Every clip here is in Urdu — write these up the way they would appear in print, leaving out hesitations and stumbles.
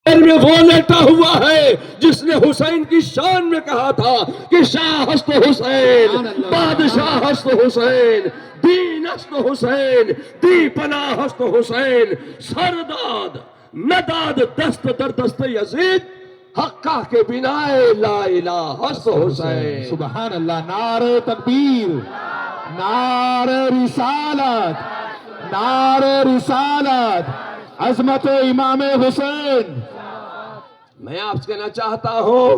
میں وہ لیٹا ہوا ہے جس نے حسین کی شان میں کہا تھا کہ شاہ ہست حسین، بادشاہ ہست حسین، دین ہست حسین، دی پناہ ہست حسین، سرداد نداد دست در دست یزید، حقہ کے بنا لا الہ ہست حسین۔ سبحان اللہ، نعرہ تکبیر، نعرہ رسالت، نعرہ رسالت، عظمت امام حسین۔ میں آپ سے کہنا چاہتا ہوں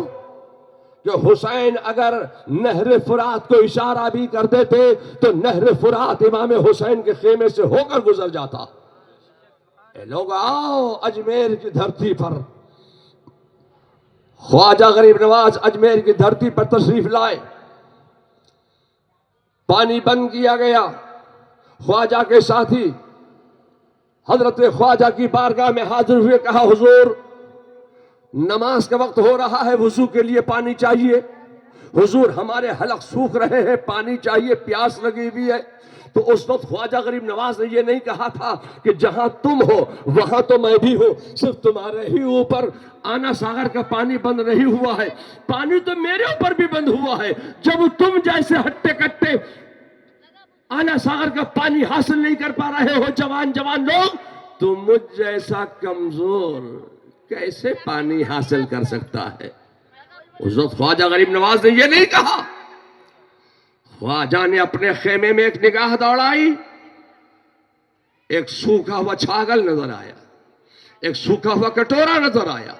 کہ حسین اگر نہر فرات کو اشارہ بھی کر دیتے تو نہر فرات امام حسین کے خیمے سے ہو کر گزر جاتا۔ اے لوگ آؤ اجمیر کی دھرتی پر، خواجہ غریب نواز اجمیر کی دھرتی پر تشریف لائے، پانی بند کیا گیا، خواجہ کے ساتھی حضرت خواجہ کی بارگاہ میں حاضر ہوئے، کہا حضور نماز کا وقت ہو رہا ہے، وضو کے لیے پانی چاہیے، حضور ہمارے حلق سوکھ رہے ہیں، پانی چاہیے، پیاس لگی ہوئی ہے۔ تو اس وقت خواجہ غریب نواز نے یہ نہیں کہا تھا کہ جہاں تم ہو وہاں تو میں بھی ہوں، صرف تمہارے ہی اوپر آنا ساغر کا پانی بند نہیں ہوا ہے، پانی تو میرے اوپر بھی بند ہوا ہے۔ جب تم جیسے ہٹے کٹے آنا ساغر کا پانی حاصل نہیں کر پا رہے ہو جوان جوان لوگ، تو مجھ جیسا کمزور کیسے پانی حاصل کر سکتا ہے؟ اس وقت خواجہ غریب نواز نے یہ نہیں کہا۔ خواجہ نے اپنے خیمے میں ایک نگاہ دوڑائی، ایک سوکھا ہوا چھاگل نظر آیا، ایک سوکھا ہوا کٹورا نظر آیا،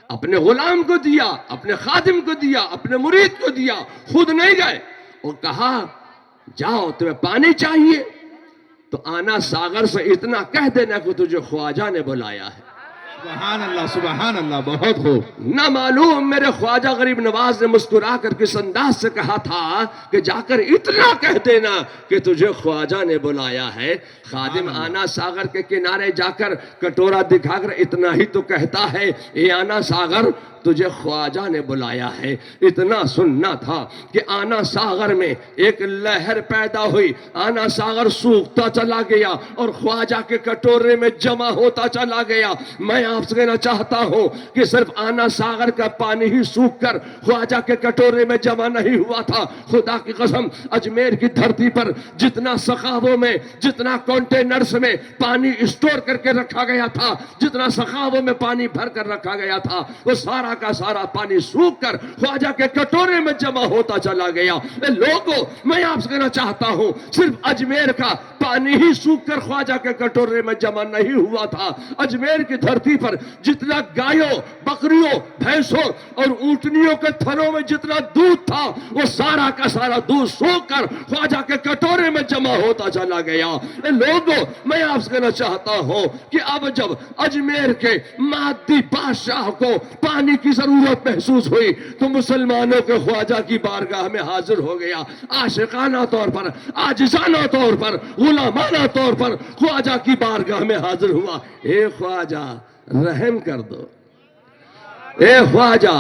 اپنے غلام کو دیا، اپنے خادم کو دیا، اپنے مرید کو دیا، خود نہیں گئے، اور کہا جاؤ تمہیں پانی چاہیے تو آنا ساغر سے اتنا کہہ دینا کہ تجھے خواجہ نے بلایا ہے۔ سبحان اللہ، سبحان اللہ، بہت خوب۔ نہ معلوم میرے خواجہ غریب نواز نے مسکرا کر کس انداز سے کہا تھا کہ جا کر اتنا کہہ دینا کہ تجھے خواجہ نے بلایا ہے۔ خادم آنا ساغر کے کنارے جا کر کٹورا دکھا کر اتنا ہی تو کہتا ہے، اے آنا ساغر تجھے خواجہ نے بلایا ہے۔ اتنا سننا تھا کہ آنا ساغر میں ایک لہر پیدا ہوئی، آنا ساغر سوکھتا چلا گیا اور خواجہ کے کٹورے میں جمع ہوتا چلا گیا۔ میں آپ سے کہنا چاہتا ہوں کہ صرف آنا ساغر کا پانی ہی سوکھ کر خواجہ کے کٹورے میں جمع نہیں ہوا تھا۔ خدا کی قسم اجمیر کی دھرتی پر جتنا سخاووں میں، جتنا کانٹینرز میں پانی اسٹور کر کے رکھا گیا تھا، جتنا سخاووں میں پانی بھر کر رکھا گیا تھا، وہ سارا کا سارا پانی سوکھ کر خواجہ کے کٹورے میں جمع ہوتا چلا گیا۔ اے لوگوں، میں آپ سے کہنا چاہتا ہوں صرف اجمیر کا پانی ہی سوکھ کر خواجہ کے کٹورے میں جمع نہیں ہوا تھا۔ اجمیر کی دھرتی پر جتنا گایوں، بکریوں، بھینسوں اور اونٹنیوں کے تھنوں میں جتنا دودھ تھا، وہ سارا کا سارا دودھ سوکھ کر خواجہ کے کٹورے میں جمع ہوتا چلا گیا۔ اے لوگوں، میں آپ سے کہنا چاہتا ہوں کہ اب جب اجمیر کے مادی بادشاہ کو پانی کی ضرورت محسوس ہوئی تو مسلمانوں کے خواجہ کی بارگاہ میں حاضر ہو گیا، عاشقانہ طور پر، عاجزانہ طور پر، غلامانہ طور پر خواجہ کی بارگاہ میں حاضر ہوا۔ اے خواجہ رحم کر دو، اے خواجہ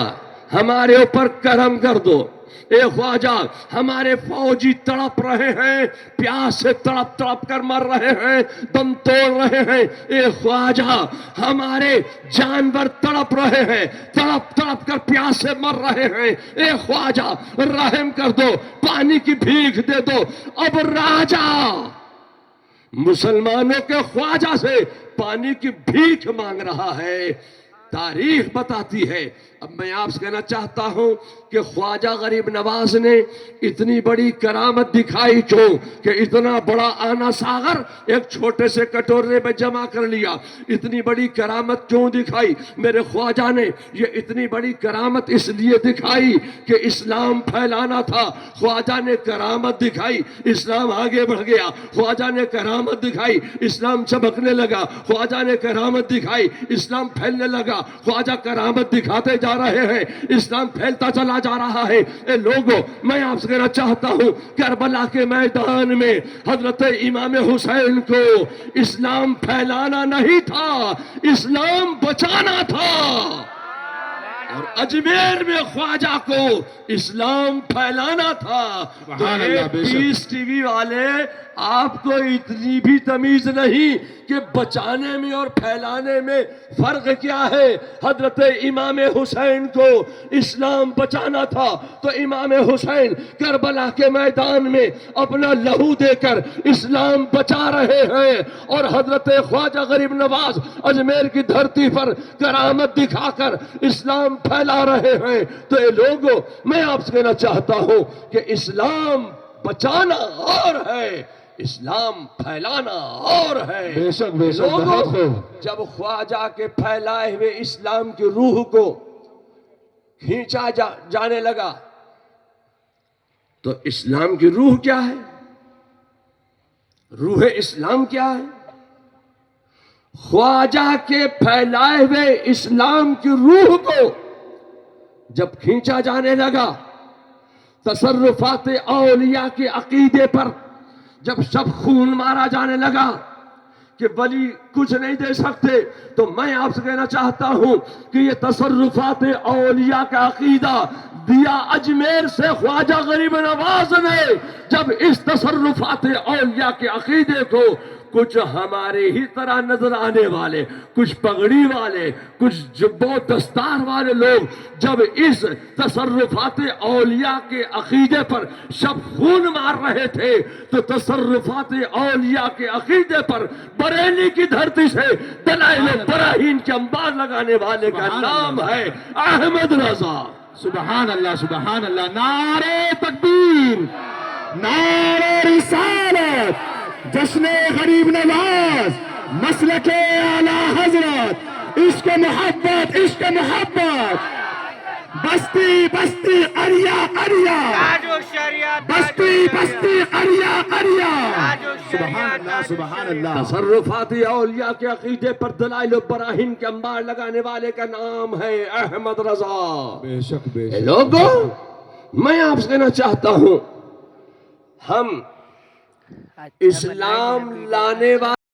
ہمارے اوپر کرم کر دو، اے خواجہ ہمارے فوجی تڑپ رہے ہیں، پیاس سے تڑپ تڑپ کر مر رہے ہیں، دم توڑ رہے ہیں، اے خواجہ ہمارے جانور تڑپ رہے ہیں، تڑپ تڑپ کر پیاس سے مر رہے ہیں، اے خواجہ رحم کر دو، پانی کی بھیک دے دو۔ اب راجہ مسلمانوں کے خواجہ سے پانی کی بھیک مانگ رہا ہے۔ تاریخ بتاتی ہے۔ اب میں آپ سے کہنا چاہتا ہوں کہ خواجہ غریب نواز نے اتنی بڑی کرامت دکھائی کیوں کہ اتنا بڑا آنا ساغر ایک چھوٹے سے کٹورے میں جمع کر لیا؟ اتنی بڑی کرامت کیوں دکھائی؟ میرے خواجہ نے یہ اتنی بڑی کرامت اس لیے دکھائی کہ اسلام پھیلانا تھا۔ خواجہ نے کرامت دکھائی، اسلام آگے بڑھ گیا۔ خواجہ نے کرامت دکھائی، اسلام چمکنے لگا۔ خواجہ نے کرامت دکھائی، اسلام پھیلنے لگا۔ خواجہ کرامت دکھاتے جا رہے ہیں، اسلام پھیلتا چلا جا رہا ہے۔ اے لوگوں، میں آپ سے کہنا چاہتا ہوں کربلا کے میدان میں حضرت امام حسین کو اسلام پھیلانا نہیں تھا، اسلام بچانا تھا۔ اور اجمیر میں خواجہ کو اسلام پھیلانا تھا۔ تو پیس ٹی وی والے آپ کو اتنی بھی تمیز نہیں کہ بچانے میں اور پھیلانے میں فرق کیا ہے. حضرت امام حسین کو اسلام بچانا تھا تو امام حسین کربلا کے میدان میں اپنا لہو دے کر اسلام بچا رہے ہیں, اور حضرت خواجہ غریب نواز اجمیر کی دھرتی پر کرامت دکھا کر اسلام پھیلا رہے ہیں. تو اے لوگوں, میں آپ سے کہنا چاہتا ہوں کہ اسلام بچانا اور ہے, اسلام پھیلانا اور ہے. بے شک بے شک, بہت لوگوں, خوب. جب خواجہ کے پھیلائے ہوئے اسلام کی روح کو کھینچا جانے لگا تو اسلام کی روح کیا ہے؟ روح اسلام کیا ہے؟ خواجہ کے پھیلائے ہوئے اسلام کی روح کو جب کھینچا جانے لگا, تصرفات اولیاء کے عقیدے پر جب سب خون مارا جانے لگا کہ ولی کچھ نہیں دے سکتے, تو میں آپ سے کہنا چاہتا ہوں کہ یہ تصرفات اولیاء کا عقیدہ دیا اجمیر سے خواجہ غریب نواز نے. جب اس تصرفات اولیاء کے عقیدے کو کچھ ہمارے ہی طرح نظر آنے والے, کچھ پگڑی والے, کچھ جبو دستار والے لوگ جب اس تصرفات اولیاء کے عقیدے پر سب خون مار رہے تھے, تو تصرفات اولیاء کے عقیدے پر بریلی کی دھرتی سے دلائل براہین کے انبار لگانے والے کا نام ہے احمد رضا. سبحان اللہ سبحان اللہ. نعرہ تکبیر, نعرہ رسالت, جشن غریب نواز, مسلک اعلی حضرت, عشق محبت عشق محبت, بستی بستی اریا اریا, بستی بستی اریا اریا. سبحان اللہ سبحان اللہ. تصرفات اولیاء کے عقیدے پر دلائل و براہین کے انبار لگانے والے کا نام ہے احمد رضا. بے شک بے اے شک. لوگوں, میں آپ سے کہنا چاہتا ہوں, ہم اسلام لانے والے